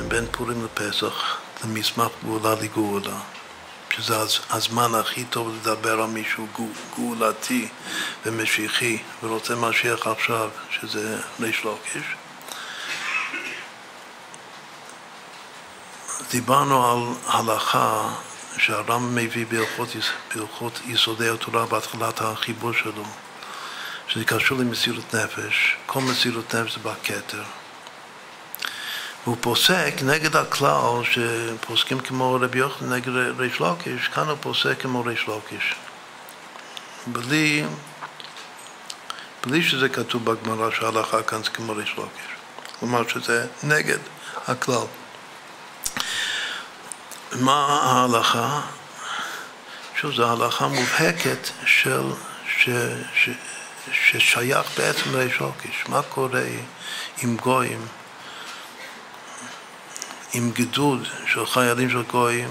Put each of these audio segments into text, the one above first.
בין פורים לפסח, למסמך גאולה לגאולה, שזה הזמן הכי טוב לדבר על מישהו גאולתי ומשיחי, ורוצה משיח עכשיו, שזה ריש לקיש. דיברנו על הלכה שהרמב"ם מביא בהלכות יסודי התורה בהתחלת החיבור שלו, שזה קשור למסירות נפש. כל מסירות נפש זה בכתר. והוא פוסק נגד הכלל שפוסקים כמו רבי יוחנן נגד ריש לקיש, כאן הוא פוסק כמו ריש לקיש. בלי שזה כתוב בגמרא שההלכה כאן זה כמו ריש לקיש. כלומר שזה נגד הכלל. מה ההלכה? שוב, זו הלכה מובהקת ששייך בעצם לריש לקיש. מה קורה עם גויים, עם גדוד של חיילים של גויים,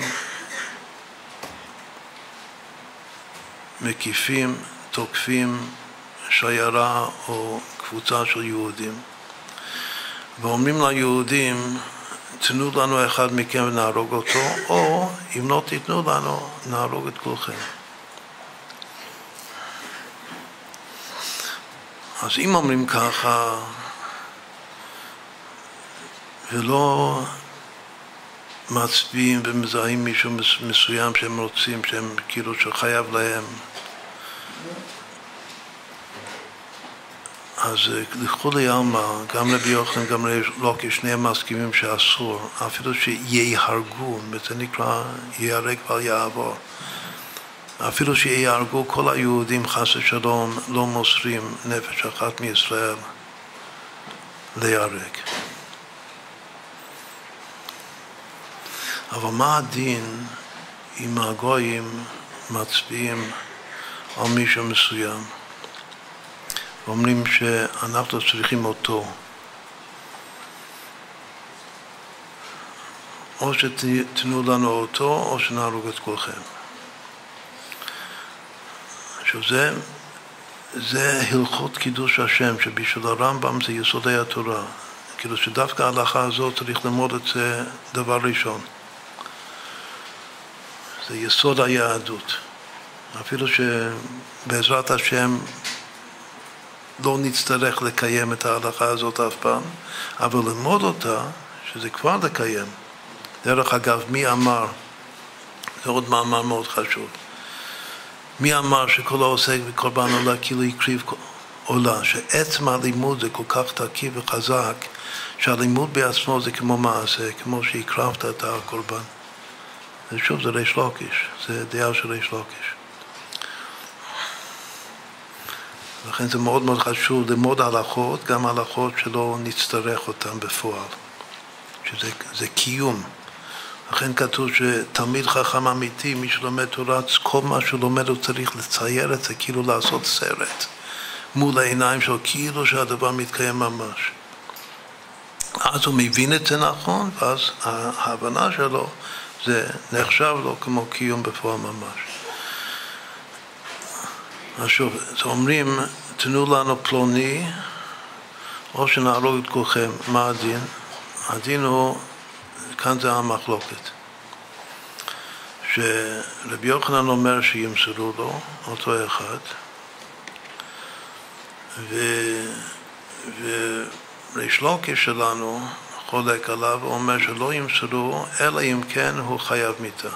מקיפים, תוקפים שיירה או קבוצה של יהודים, ואומרים ליהודים, תנו לנו אחד מכם ונהרוג אותו, או אם לא תיתנו לנו, נהרוג את כולכם. אז אם אומרים ככה, ולא מצביעים ומזהים מישהו מסוים שהם רוצים, שהם כאילו שחייב להם, אז לכולי עלמא, גם רבי יוחנן, גם ריש לקיש, שניהם מסכימים שאסור, אפילו שיהרגו, זה נקרא ייהרג ואל יעבור. אפילו שיהרגו כל היהודים חס ושלום, לא מוסרים נפש אחת מישראל להיהרג. אבל מה הדין אם הגויים מצביעים על מישהו מסוים? ואומרים שאנחנו צריכים אותו. או שתנו לנו אותו, או שנהרוג את כולכם. זה הלכות קידוש השם, שבשביל הרמב"ם זה יסודי התורה. כאילו שדווקא ההלכה הזאת צריך ללמוד את זה דבר ראשון. זה יסוד היהדות. אפילו שבעזרת השם לא נצטרך לקיים את ההלכה הזאת אף פעם, אבל ללמוד אותה, שזה כבר לקיים. דרך אגב, מי אמר, זה עוד מאמר מאוד חשוב, מי אמר שכל העוסק בקורבן עולה כאילו הקריב עולה, שעצם הלימוד זה כל כך תקיף וחזק, שהלימוד בעצמו זה כמו מעשה, כמו שהקרבת את הקורבן. ושוב, זה ריש לקיש, זה דעה של ריש לקיש. לכן זה מאוד מאוד חשוב ללמוד הלכות, גם הלכות שלא נצטרך אותן בפועל, שזה קיום. לכן כתוב שתלמיד חכם אמיתי, מי שלומד תורה, כל מה שהוא לומד הוא צריך לצייר את זה, כאילו לעשות סרט מול העיניים שלו, כאילו שהדבר מתקיים ממש. אז הוא מבין את זה נכון, ואז ההבנה שלו זה נחשב לו כמו קיום בפועל ממש. אז שוב, אז אומרים, תנו לנו פלוני, או שנהרוג את כולכם. מה הדין? הדין הוא, כאן זה המחלוקת. שרבי יוחנן אומר שימסרו לו, אותו אחד, וריש לקיש שלנו חולק עליו, ואומר שלא ימסרו, אלא אם כן הוא חייב מיתה.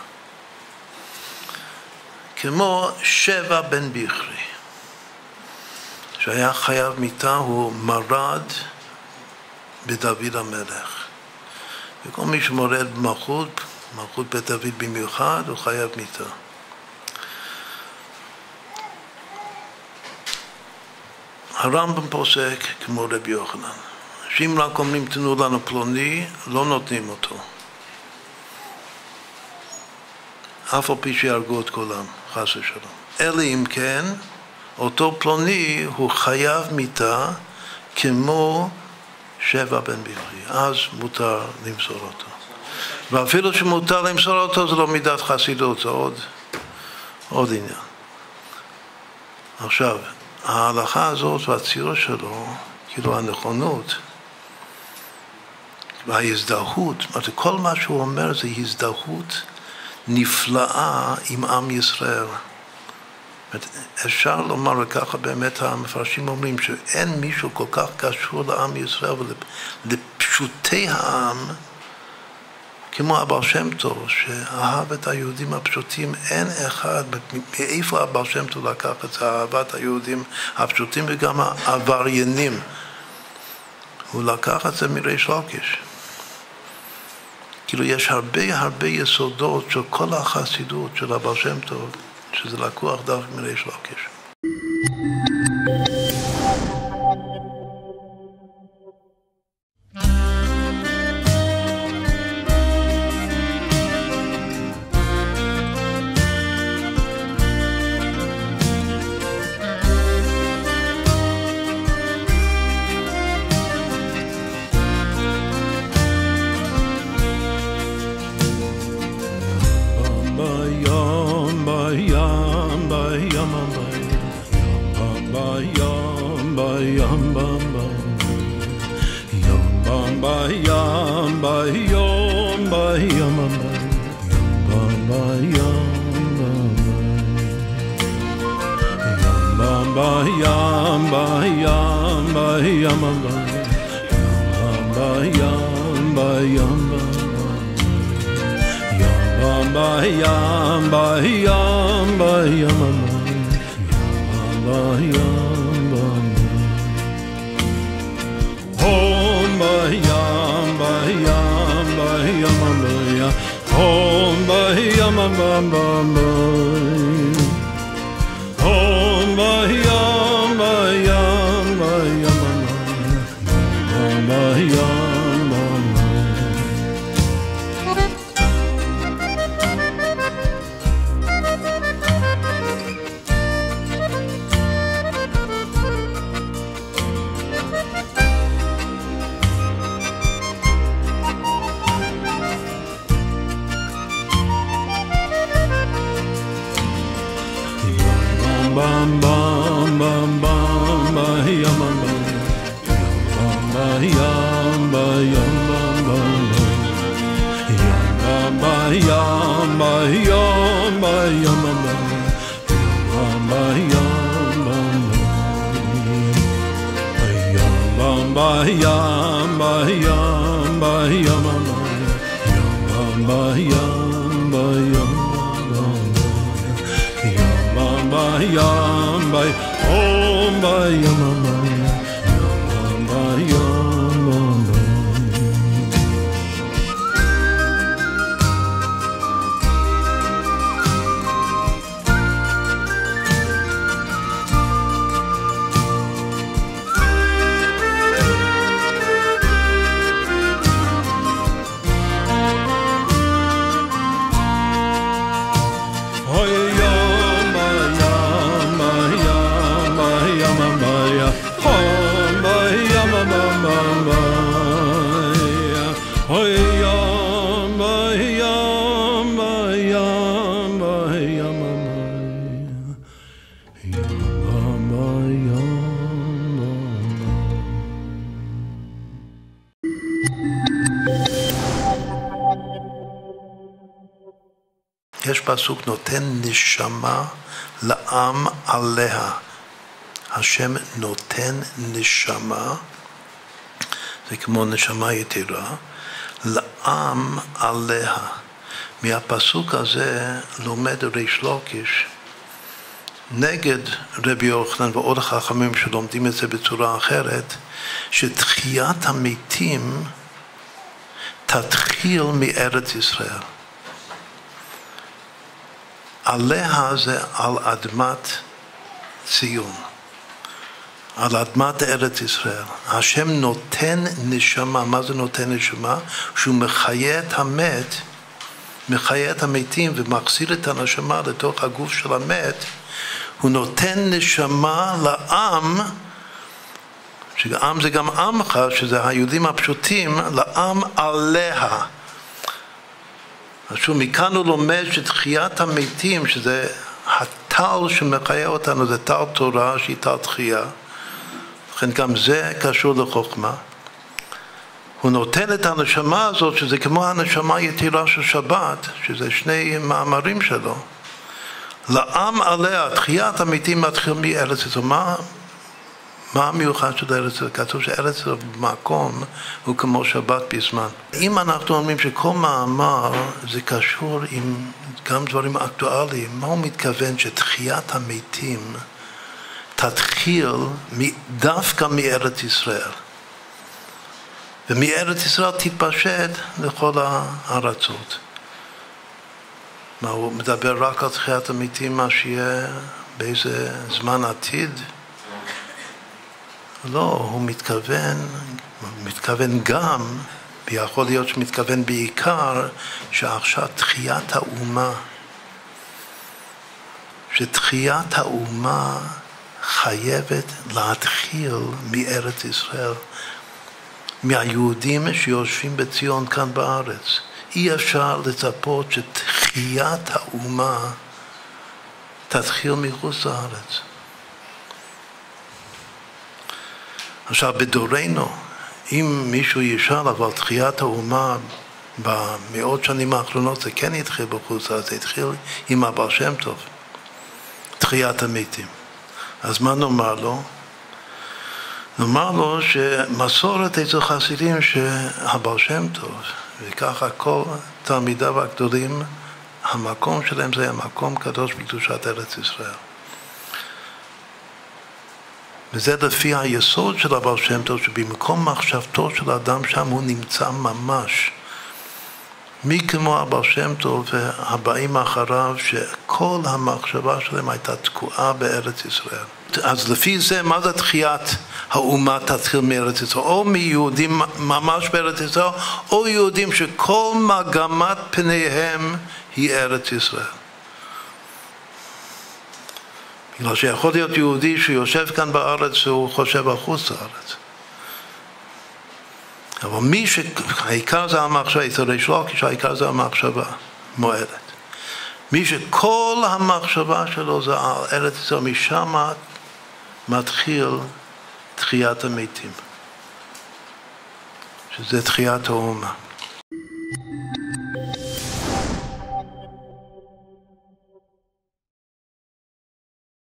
כמו שבע בן ביכרי, שהיה חייב מיתה, הוא מרד בדוד המלך. וכל מי שמורד במלכות, מלכות בית דוד במיוחד, הוא חייב מיתה. הרמב"ם פוסק כמו רבי יוחנן, שאם רק אומרים תנו לנו פלוני, לא נותנים אותו. אף על פי שיהרגו את כולם, חס ושלום. אלא אם כן, אותו פלוני הוא חייב מיתה כמו שבע בן ביכרי. אז מותר למסור אותו. ואפילו שמותר למסור אותו, זה לא מידת חסידות, זה עוד עניין. עכשיו, ההלכה הזאת והציור שלו, כאילו הנכונות, וההזדהות, כל מה שהוא אומר זה הזדהות נפלאה עם עם ישראל. אפשר לומר ככה, באמת המפרשים אומרים שאין מישהו כל כך קשור לעם ישראל ולפשוטי העם כמו הבעל שם טוב, שאהב את היהודים הפשוטים. אין אחד, מאיפה הבעל שם טוב לקח את אהבת היהודים הפשוטים וגם העבריינים? הוא לקח את זה מריש לקיש. כאילו יש הרבה יסודות של כל החסידות של הבעל שם טוב, שזה לקוח דווקא מריש לקיש. יש פסוק נותן נשמה לעם עליה. השם נותן נשמה, זה כמו נשמה יתרה, לעם עליה. מהפסוק הזה לומד ריש לקיש נגד רבי יוחנן ועוד החכמים שלומדים את זה בצורה אחרת, שתחיית המתים תתחיל מארץ ישראל. עליה זה על אדמת ציון, על אדמת ארץ ישראל. השם נותן נשמה. מה זה נותן נשמה? שהוא מחיה את המת, מחיה את המתים ומחזיר את הנשמה לתוך הגוף של המת. הוא נותן נשמה לעם, שעם זה גם עמך, שזה היהודים הפשוטים, לעם עליה. עכשיו מכאן הוא לומד שתחיית המתים, שזה הטל שמחיה אותנו, זה טל תורה שהיא טל תחייה, לכן גם זה קשור לחוכמה. הוא נותן את הנשמה הזאת, שזה כמו הנשמה יתירה של שבת, שזה שני מאמרים שלו. לעם עליה, תחיית המתים מתחיל מארץ ישראל. מה המיוחד של ארץ ישראל? כתוב שארץ ישראל במקום הוא כמו שבת בזמן. אם אנחנו אומרים שכל מאמר זה קשור עם גם דברים אקטואליים, מה הוא מתכוון שתחיית המתים תתחיל דווקא מארץ ישראל? ומארץ ישראל תתפשט לכל הארצות. מה, הוא מדבר רק על תחיית המתים, מה שיהיה באיזה זמן עתיד? לא, הוא מתכוון גם, ויכול להיות שמתכוון בעיקר, שעכשיו תחיית האומה, שתחיית האומה חייבת להתחיל מארץ ישראל, מהיהודים שיושבים בציון כאן בארץ. אי אפשר לצפות שתחיית האומה תתחיל מחוץ לארץ. עכשיו, בדורנו, אם מישהו ישאל, אבל תחיית האומה במאות שנים האחרונות זה כן התחיל בחוץ לארץ, זה התחיל עם הבעל שם טוב, תחיית המתים. אז מה נאמר לו? נאמר לו שמסורת אצל חסידים שהבעל שם טוב, וככה כל תלמידיו הגדולים, המקום שלהם זה המקום קדוש בקדושת ארץ ישראל. וזה לפי היסוד של הבעל שם טוב, שבמקום מחשבתו של האדם שם הוא נמצא ממש. מי כמו הבעל שם טוב והבאים אחריו, שכל המחשבה שלהם הייתה תקועה בארץ ישראל. אז לפי זה, מה זה תחיית האומה תתחיל מארץ ישראל? או מיהודים ממש בארץ ישראל, או יהודים שכל מגמת פניהם היא ארץ ישראל. בגלל שיכול להיות יהודי שיושב כאן בארץ והוא חושב על חוץ לארץ. אבל מי שהעיקר זה המחשבה, אצל ריש לקיש העיקר זה המחשבה מועלת. מי שכל המחשבה שלו זה על ארץ ישראל, משם מתחיל תחיית המתים, שזה תחיית האומה.